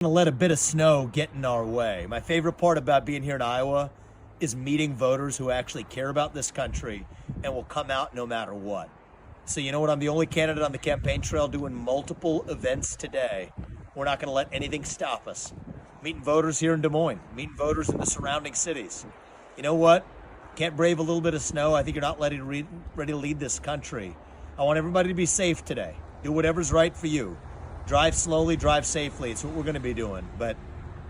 To let a bit of snow get in our way. My favorite part about being here in Iowa is meeting voters who actually care about this country and will come out no matter what. So you know what? I'm the only candidate on the campaign trail doing multiple events today. We're not going to let anything stop us. Meeting voters here in Des Moines, meeting voters in the surrounding cities. You know what? Can't brave a little bit of snow. I think you're not ready to lead this country. I want everybody to be safe today. Do whatever's right for you. Drive slowly, drive safely. It's what we're going to be doing. But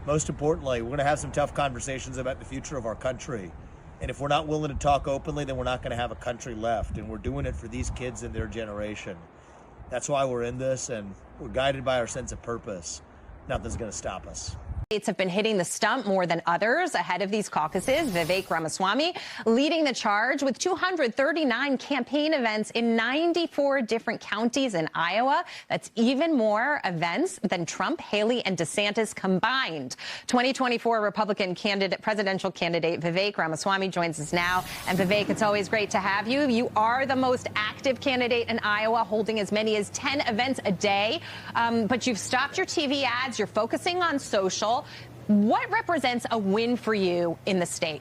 most importantly, we're going to have some tough conversations about the future of our country. And if we're not willing to talk openly, then we're not going to have a country left. And we're doing it for these kids and their generation. That's why we're in this, and we're guided by our sense of purpose. Nothing's going to stop us. States have been hitting the stump more than others ahead of these caucuses. Vivek Ramaswamy leading the charge with 239 campaign events in 94 different counties in Iowa. That's even more events than Trump, Haley, and DeSantis combined. 2024 Republican presidential candidate Vivek Ramaswamy joins us now. And Vivek, it's always great to have you. You are the most active candidate in Iowa, holding as many as 10 events a day. But you've stopped your TV ads. You're focusing on social. What represents a win for you in the state?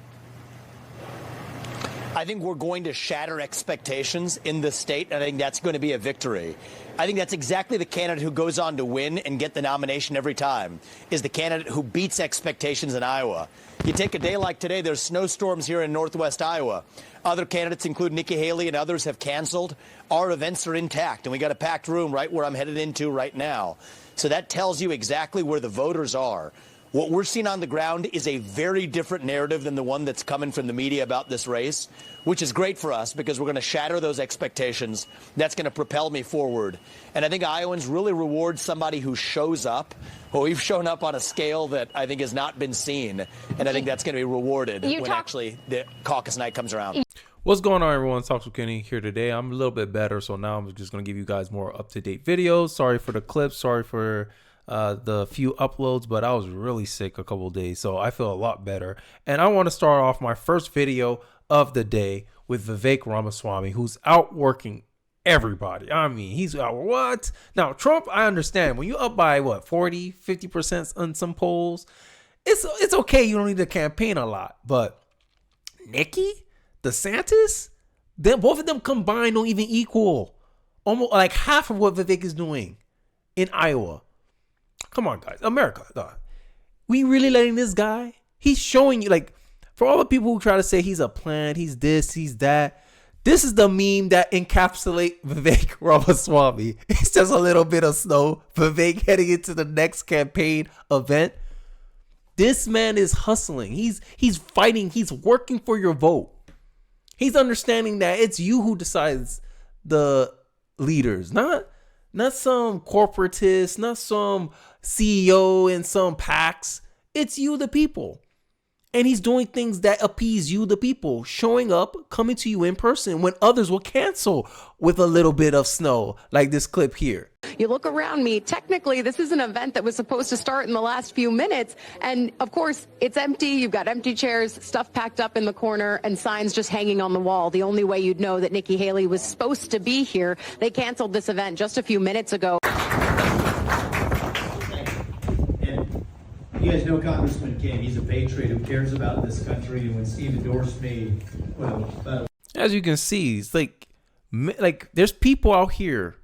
I think we're going to shatter expectations in the state, and I think that's going to be a victory. I think that's exactly the candidate who goes on to win and get the nomination every time, is the candidate who beats expectations in Iowa. You take a day like today, there's snowstorms here in northwest Iowa. Other candidates, including Nikki Haley and others, have canceled. Our events are intact, and we got a packed room right where I'm headed into right now. So that tells you exactly where the voters are. What we're seeing on the ground is a very different narrative than the one that's coming from the media about this race, which is great for us because we're going to shatter those expectations. That's going to propel me forward. And I think Iowans really reward somebody who shows up. Well, we've shown up on a scale that I think has not been seen. And I think that's going to be rewarded when actually the caucus night comes around. What's going on, everyone? Talks with Kenny here today. I'm a little bit better, so now I'm just going to give you guys more up-to-date videos. Sorry for the clips. Sorry for the few uploads, but I was really sick a couple of days, so I feel a lot better. And I want to start off my first video of the day with Vivek Ramaswamy, who's outworking everybody. I mean, he's out. What? Now, Trump, I understand. When you're up by, what, 40, 50% on some polls, it's okay. You don't need to campaign a lot. But Nikki, DeSantis, both of them combined don't even equal almost like half of what Vivek is doing in Iowa. Come on, guys. America. God. We really letting this guy? He's showing you, like, for all the people who try to say he's a plant, he's this, he's that. This is the meme that encapsulate Vivek Ramaswamy. It's just a little bit of snow. Vivek heading into the next campaign event. This man is hustling. He's fighting. He's working for your vote. He's understanding that it's you who decides the leaders, not some corporatist, not some CEO in some PACs. It's you, the people. And he's doing things that appease you, the people, showing up, coming to you in person when others will cancel with a little bit of snow, like this clip here. You look around me. Technically, this is an event that was supposed to start in the last few minutes. And of course, it's empty. You've got empty chairs, stuff packed up in the corner, and signs just hanging on the wall. The only way you'd know that Nikki Haley was supposed to be here. They canceled this event just a few minutes ago. You guys know Congressman King. He's a patriot who cares about this country. And when Steve endorsed me, as you can see, it's like there's people out here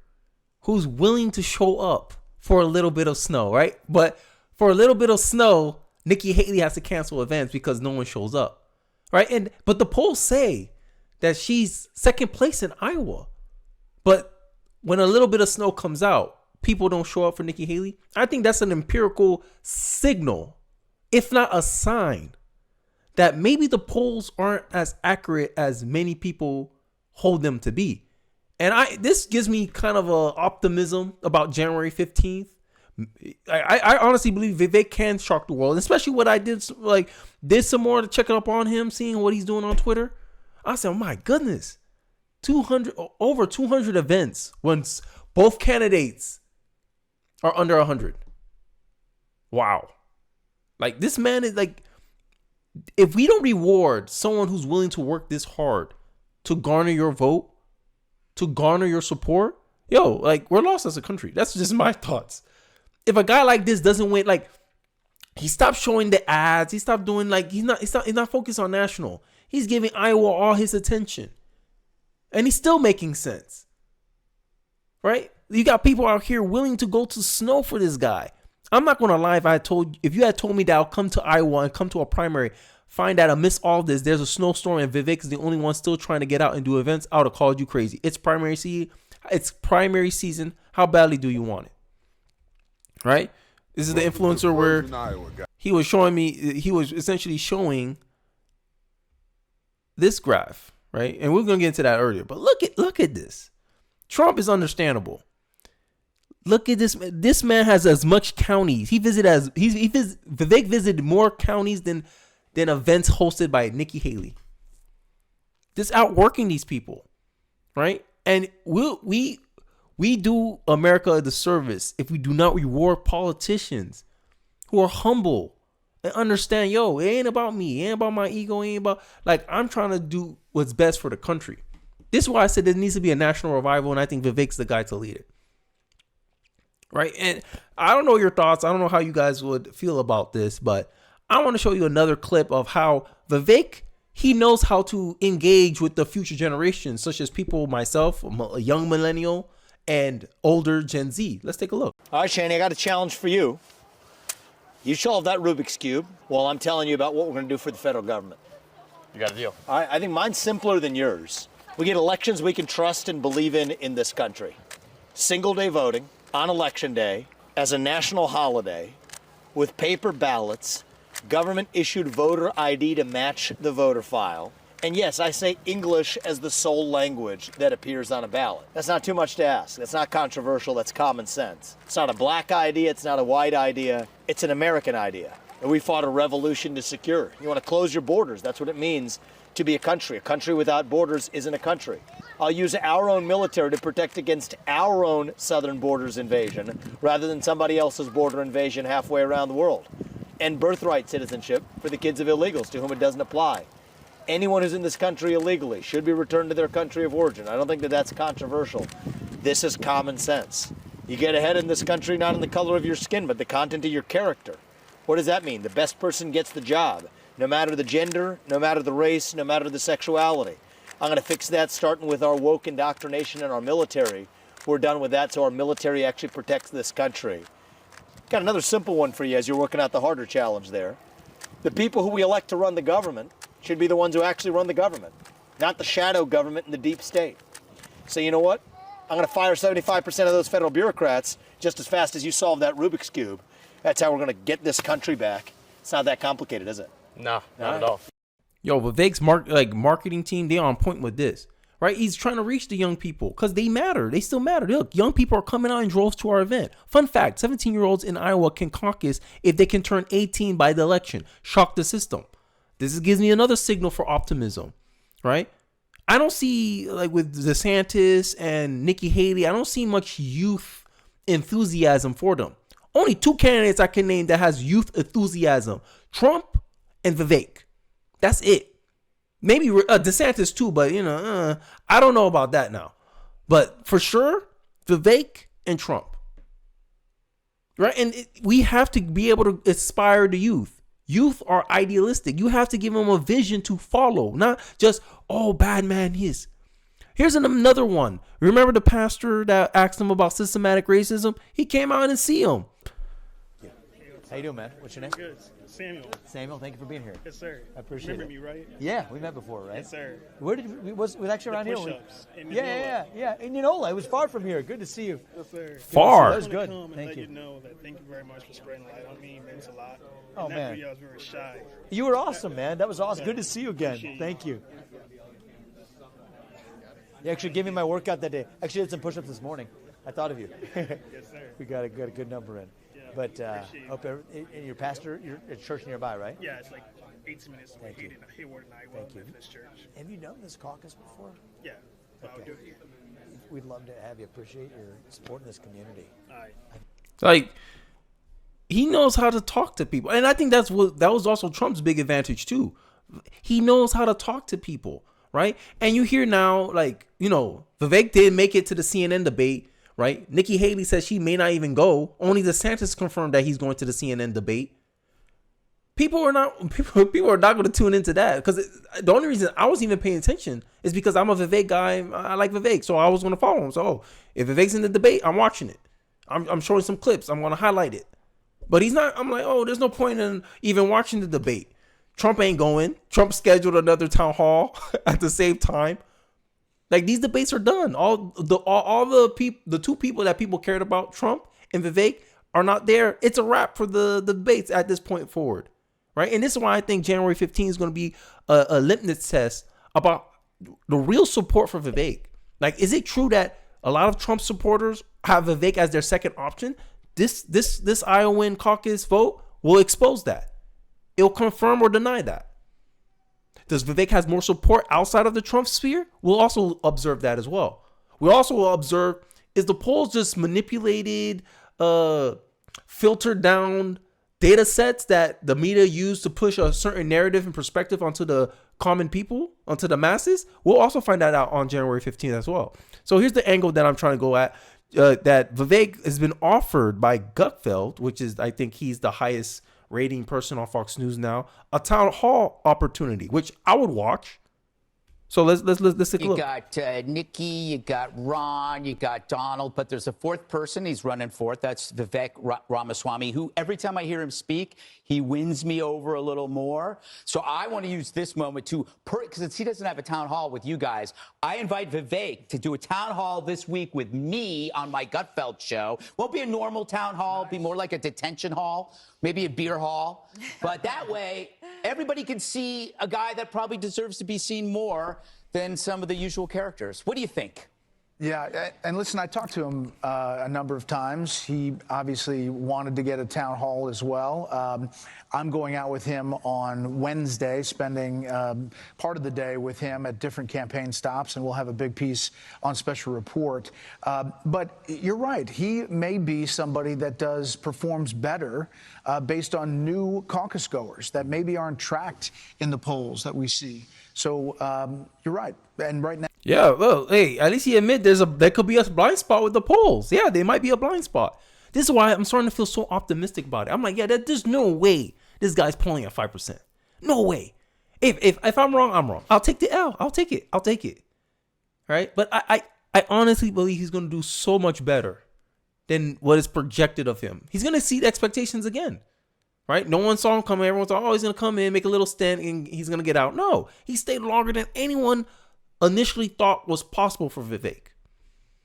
who's willing to show up for a little bit of snow, right? But for a little bit of snow, Nikki Haley has to cancel events because no one shows up, right? But the polls say that she's second place in Iowa. But when a little bit of snow comes out, people don't show up for Nikki Haley. I think that's an empirical signal, if not a sign, that maybe the polls aren't as accurate as many people hold them to be. And this gives me kind of a optimism about January 15th. I honestly believe Vivek can shock the world, especially what I did some more to check up on him, seeing what he's doing on Twitter. I said, oh my goodness, over 200 events once both candidates are under 100. Wow. Like, this man is like, if we don't reward someone who's willing to work this hard to garner your vote, to garner your support, like, we're lost as a country. That's just my thoughts. if a guy like this doesn't win, like he stopped showing the ads, he stopped doing like he's not focused on national. He's giving Iowa all his attention, and he's still making sense, right? You got people out here willing to go to snow for this guy. I'm not gonna lie. If you had told me that I'll come to Iowa and come to a primary, find out amidst all this there's a snowstorm and Vivek is the only one still trying to get out and do events, I would have called you crazy. It's primary season. It's primary season. How badly do you want it? Right? This is the influencer where he was showing me. He was essentially showing this graph, right? And we're gonna get into that earlier. But look at this. Trump is understandable. Look at this. This man has as much counties. Vivek visited more counties than events hosted by Nikki Haley. This outworking these people, right? And we do America a disservice if we do not reward politicians who are humble and understand, yo, it ain't about me. It ain't about my ego. It ain't about, like, I'm trying to do what's best for the country. This is why I said there needs to be a national revival, and I think Vivek's the guy to lead it. Right? And I don't know your thoughts. I don't know how you guys would feel about this, but I want to show you another clip of how Vivek, he knows how to engage with the future generations, such as people, myself, a young millennial, and older Gen Z. Let's take a look. All right, Shani, I got a challenge for you. You solve that Rubiks Cube while I'm telling you about what we're going to do for the federal government. You got a deal. All right, I think mine's simpler than yours. We get elections we can trust and believe in this country. Single day voting on election day as a national holiday with paper ballots, government issued voter ID to match the voter file. And yes, I say English as the sole language that appears on a ballot. That's not too much to ask. That's not controversial. That's common sense. It's not a black idea. It's not a white idea. It's an American idea. And we fought a revolution to secure. You want to close your borders. That's what it means to be a country. A country without borders isn't a country. I'll use our own military to protect against our own southern borders invasion rather than somebody else's border invasion halfway around the world. And birthright citizenship for the kids of illegals to whom it doesn't apply. Anyone who's in this country illegally should be returned to their country of origin. I don't think that that's controversial. This is common sense. You get ahead in this country not in the color of your skin, but the content of your character. What does that mean? The best person gets the job, no matter the gender, no matter the race, no matter the sexuality. I'm going to fix that starting with our woke indoctrination in our military. We're done with that so our military actually protects this country. Got another simple one for you as you're working out the harder challenge there. The people who we elect to run the government should be the ones who actually run the government, not the shadow government and the deep state. So you know what? I'm going to fire 75% of those federal bureaucrats just as fast as you solve that Rubiks Cube. That's how we're going to get this country back. It's not that complicated, is it? No, not at all. Yo, Vivek's marketing team, they on point with this, right? He's trying to reach the young people because they matter. They still matter. Look, young people are coming out in droves to our event. Fun fact, 17-year-olds in Iowa can caucus if they can turn 18 by the election. Shock the system. This gives me another signal for optimism, right? I don't see, like with DeSantis and Nikki Haley, I don't see much youth enthusiasm for them. Only two candidates I can name that has youth enthusiasm: Trump and Vivek. That's it. Maybe DeSantis too, but I don't know about that now. But for sure, Vivek and Trump, right? And we have to be able to inspire the youth. Youth are idealistic. You have to give them a vision to follow, not just, oh, bad man is. Here's another one. Remember the pastor that asked him about systematic racism? He came out and see him. How you doing, man? What's your name? Good. Samuel. Samuel, thank you for being here. Yes, sir. I appreciate Remember it. me, right? Yeah, we met before, right? Yes, sir. Where did we was actually around here? Push-ups in Yeah. In Enola. It was far from here. Good to see you. Yes, sir. Far. That was I good. want to come and Thank let you. you know that thank you very much for spreading light on me. It means a lot. Oh, In that man. video, I was very shy. You were awesome, man. That was awesome. Yeah. Good to see you again. Appreciate you. Thank you. You actually gave me my workout that day. Actually did some push-ups this morning. I thought of you. Yes, sir. We got a good number in. Yeah, But appreciate it. hope and your pastor, your at church nearby, right? Yeah, it's like 18 minutes away. Thank you. Hayward and Iowa Thank you. Methodist Church. Have you done this caucus before? Yeah, so I'll Okay. do it again. We'd love to have you. Appreciate your support in this community. All right. Like, he knows how to talk to people. And I think that was also Trump's big advantage too. He knows how to talk to people, right? And you hear now, like, Vivek didn't make it to the CNN debate, right? Nikki Haley says she may not even go. Only DeSantis confirmed that he's going to the CNN debate. People are not going to tune into that, because the only reason I wasn't even paying attention is because I'm a Vivek guy. I like Vivek, so I was going to follow him. So if Vivek's in the debate, I'm watching it. I'm showing some clips. I'm going to highlight it. But he's not. I'm like, oh, there's no point in even watching the debate. Trump ain't going. Trump scheduled another town hall at the same time. Like, these debates are done. All the two people that people cared about, Trump and Vivek, are not there. It's a wrap for the debates at this point forward. Right. And this is why I think January 15th is going to be a litmus test about the real support for Vivek. Like, is it true that a lot of Trump supporters have Vivek as their second option? This Iowan caucus vote will expose that. It'll confirm or deny that. Does Vivek has more support outside of the Trump sphere? We'll also observe that as well. We also will observe, is the polls just manipulated, filtered down data sets that the media use to push a certain narrative and perspective onto the common people, onto the masses? We'll also find that out on January 15th as well. So here's the angle that I'm trying to go at, that Vivek has been offered by Gutfeld, which is, I think he's the highest rating person on Fox News now, a town hall opportunity, which I would watch. So let's take a look. You got Nikki, you got Ron, you got Donald, but there's a fourth person he's running fourth. That's Vivek Ramaswamy, who every time I hear him speak, he wins me over a little more. So I want to use this moment to, because he doesn't have a town hall with you guys, I invite Vivek to do a town hall this week with me on my Gutfeld show. Won't be a normal town hall, it'll be more like a detention hall, maybe a beer hall. But that way, everybody can see a guy that probably deserves to be seen more than some of the usual characters. What do you think? Yeah, and listen, I talked to him a number of times. He obviously wanted to get a town hall as well. I'm going out with him on Wednesday, spending part of the day with him at different campaign stops, and we'll have a big piece on Special Report. But you're right. He may be somebody that performs better based on new caucus goers that maybe aren't tracked in the polls that we see. So you're right. And right now. Yeah, well, hey, at least he admit there could be a blind spot with the polls. Yeah, there might be a blind spot. This is why I'm starting to feel so optimistic about it. I'm like, yeah, there's no way this guy's polling at 5%. No way. If I'm wrong, I'm wrong. I'll take the L. I'll take it. Right? But I honestly believe he's going to do so much better than what is projected of him. He's going to exceed expectations again. Right? No one saw him coming. Everyone thought, oh, he's going to come in, make a little stint, and he's going to get out. No, he stayed longer than anyone initially thought was possible for Vivek.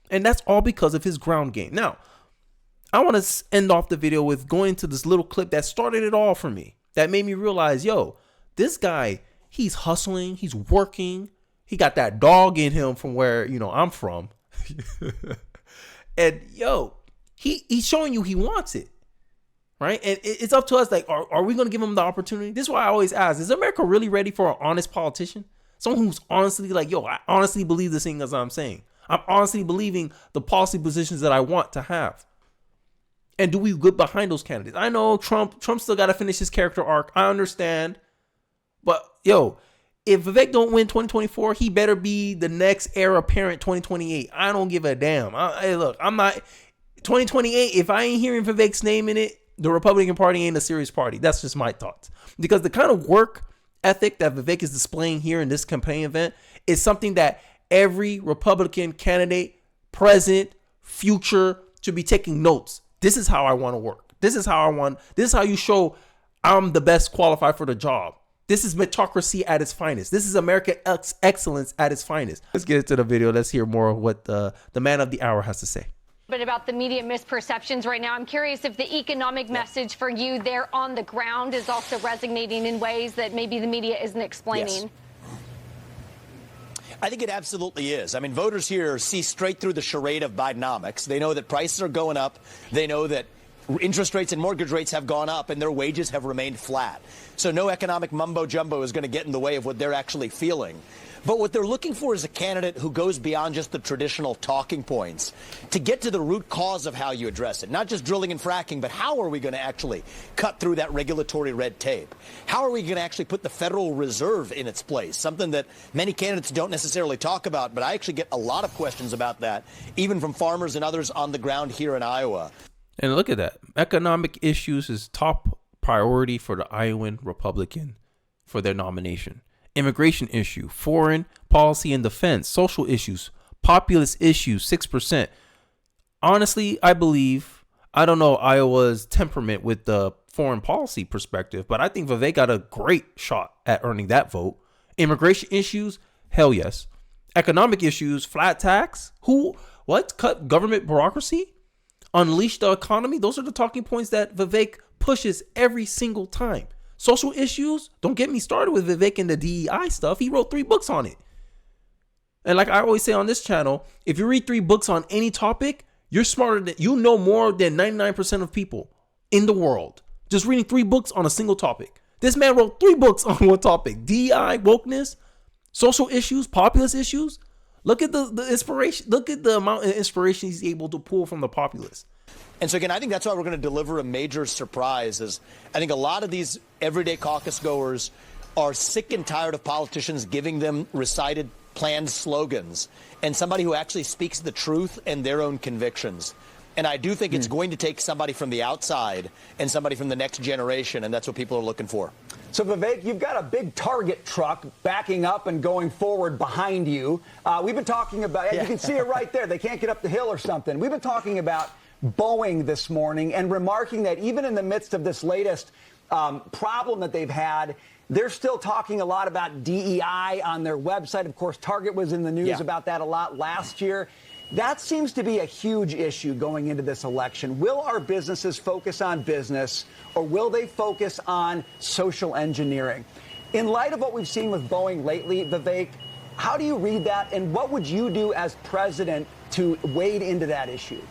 And that's all because of his ground game. Now, I want to end off the video with going to this little clip that started it all for me. That made me realize, yo, this guy, he's hustling, he's working. He got that dog in him from where, I'm from. And, yo, he's showing you he wants it. Right? And it's up to us. Like, are we going to give him the opportunity? This is why I always ask, is America really ready for an honest politician? Someone who's honestly like, yo, I honestly believe this thing as I'm saying. I'm honestly believing the policy positions that I want to have. And do we get behind those candidates? I know Trump still got to finish his character arc. I understand. But, yo, if Vivek don't win 2024, he better be the next heir apparent 2028. I don't give a damn. Hey, look, I'm not... 2028, if I ain't hearing Vivek's name in it, the Republican Party ain't a serious party. That's just my thoughts. Because the kind of work ethic that Vivek is displaying here in this campaign event is something that every Republican candidate, present, future, should be taking notes. This is how I want to work. This is how you show I'm the best qualified for the job. This is meritocracy at its finest. This is American excellence at its finest. Let's get into the video. Let's hear more of what the man of the hour has to say. But about the media misperceptions right now, I'm curious if the economic message for you there on the ground is also resonating in ways that maybe the media isn't explaining. Yes. I think it absolutely is. I mean, voters here see straight through the charade of Bidenomics. They know that prices are going up. They know that interest rates and mortgage rates have gone up and their wages have remained flat. So no economic mumbo jumbo is going to get in the way of what they're actually feeling. But what they're looking for is a candidate who goes beyond just the traditional talking points to get to the root cause of how you address it. Not just drilling and fracking, but how are we going to actually cut through that regulatory red tape? How are we going to actually put the Federal Reserve in its place? Something that many candidates don't necessarily talk about, but I actually get a lot of questions about that, even from farmers and others on the ground here in Iowa. And look at that. Economic issues is top priority for the Iowan Republican for their nomination. Immigration issue, foreign policy and defense, social issues, populist issues, 6%. Honestly, I don't know Iowa's temperament with the foreign policy perspective, but I think Vivek got a great shot at earning that vote. Immigration issues, hell yes. Economic issues, flat tax, cut government bureaucracy, unleash the economy. Those are the talking points that Vivek pushes every single time. Social issues, don't get me started with Vivek and the DEI stuff. He wrote 3 books on it. And like I always say on this channel, if you read 3 books on any topic, you're smarter than, you know more than 99% of people in the world. Just reading 3 books on a single topic. This man wrote 3 books on one topic. DEI, wokeness, social issues, populist issues. Look at the inspiration. Look at the amount of inspiration he's able to pull from the populace. And so, again, I think that's why we're going to deliver a major surprise. Is I think a lot of these everyday caucus goers are sick and tired of politicians giving them recited planned slogans and somebody who actually speaks the truth and their own convictions. And I do think it's going to take somebody from the outside and somebody from the next generation, and that's what people are looking for. So, Vivek, you've got a big Target truck backing up and going forward behind you. We've been talking about, you can see it right there. They can't get up the hill or something. We've been talking about Boeing this morning and remarking that even in the midst of this latest problem that they've had, they're still talking a lot about DEI on their website. Of course, Target was in the news about that a lot last year. That seems to be a huge issue going into this election. Will our businesses focus on business, or will they focus on social engineering? In light of what we've seen with Boeing lately, Vivek, how do you read that, and what would you do as president to wade into that issue?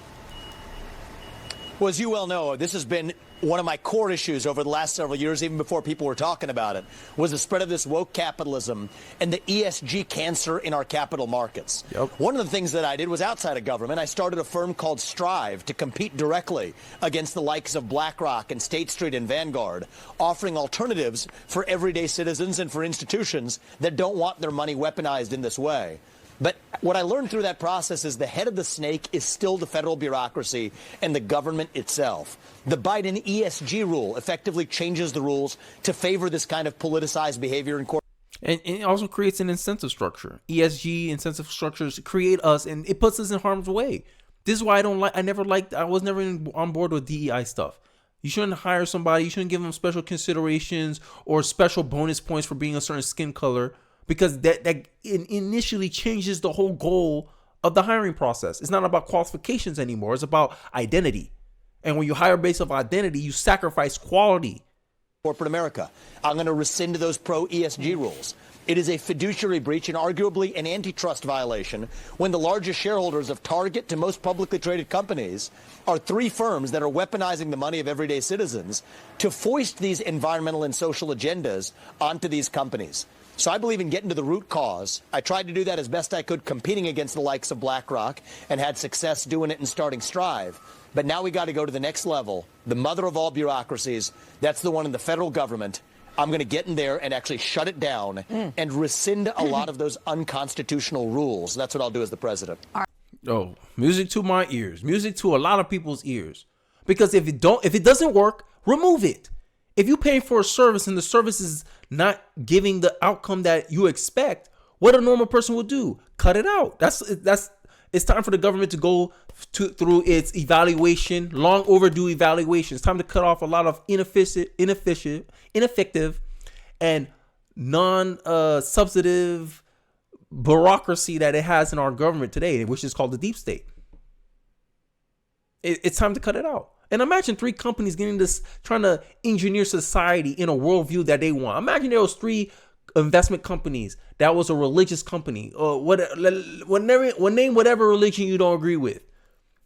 Well, as you well know, this has been one of my core issues over the last several years, even before people were talking about it, was the spread of this woke capitalism and the ESG cancer in our capital markets. One of the things that I did was outside of government. I started a firm called Strive to compete directly against the likes of BlackRock and State Street and Vanguard, offering alternatives for everyday citizens and for institutions that don't want their money weaponized in this way. But what I learned through that process is the head of the snake is still the federal bureaucracy and the government itself. The Biden ESG rule effectively changes the rules to favor this kind of politicized behavior in court. And it also creates an incentive structure. ESG incentive structures create us, and it puts us in harm's way. This is why I was never on board with DEI stuff. You shouldn't hire somebody. You shouldn't give them special considerations or special bonus points for being a certain skin color, because that initially changes the whole goal of the hiring process. It's not about qualifications anymore. It's about identity. And when you hire based off identity, you sacrifice quality. Corporate America. I'm going to rescind those pro-ESG rules. It is a fiduciary breach and arguably an antitrust violation when the largest shareholders of Target to most publicly traded companies are 3 firms that are weaponizing the money of everyday citizens to foist these environmental and social agendas onto these companies. So I believe in getting to the root cause. I tried to do that as best I could, competing against the likes of BlackRock, and had success doing it and starting Strive. But now we got to go to the next level, the mother of all bureaucracies. That's the one in the federal government. I'm going to get in there and actually shut it down and rescind a lot of those unconstitutional rules. That's what I'll do as the president. Oh, music to my ears. Music to a lot of people's ears. Because if it doesn't work, remove it. If you pay for a service and the service is not giving the outcome that you expect, what a normal person would do? Cut it out. It's time for the government to go through its evaluation, long overdue evaluation. It's time to cut off a lot of ineffective, and non-substantive bureaucracy that it has in our government today, which is called the deep state. It's time to cut it out. And imagine 3 companies getting this, trying to engineer society in a worldview that they want. Imagine there was 3 investment companies that was a religious company, or name whatever religion you don't agree with,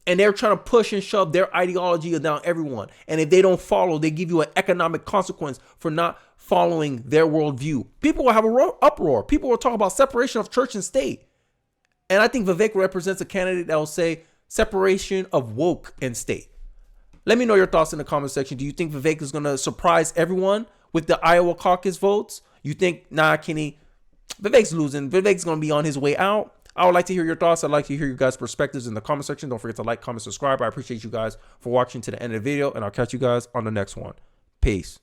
And they're trying to push and shove their ideology down everyone. And if they don't follow, they give you an economic consequence for not following their worldview. People will have an uproar. People will talk about separation of church and state. And I think Vivek represents a candidate that will say separation of woke and state. Let me know your thoughts in the comment section. Do you think Vivek is going to surprise everyone with the Iowa caucus votes? You think, nah, Kenny, Vivek's losing. Vivek's going to be on his way out. I would like to hear your thoughts. I'd like to hear your guys' perspectives in the comment section. Don't forget to like, comment, subscribe. I appreciate you guys for watching to the end of the video, and I'll catch you guys on the next one. Peace.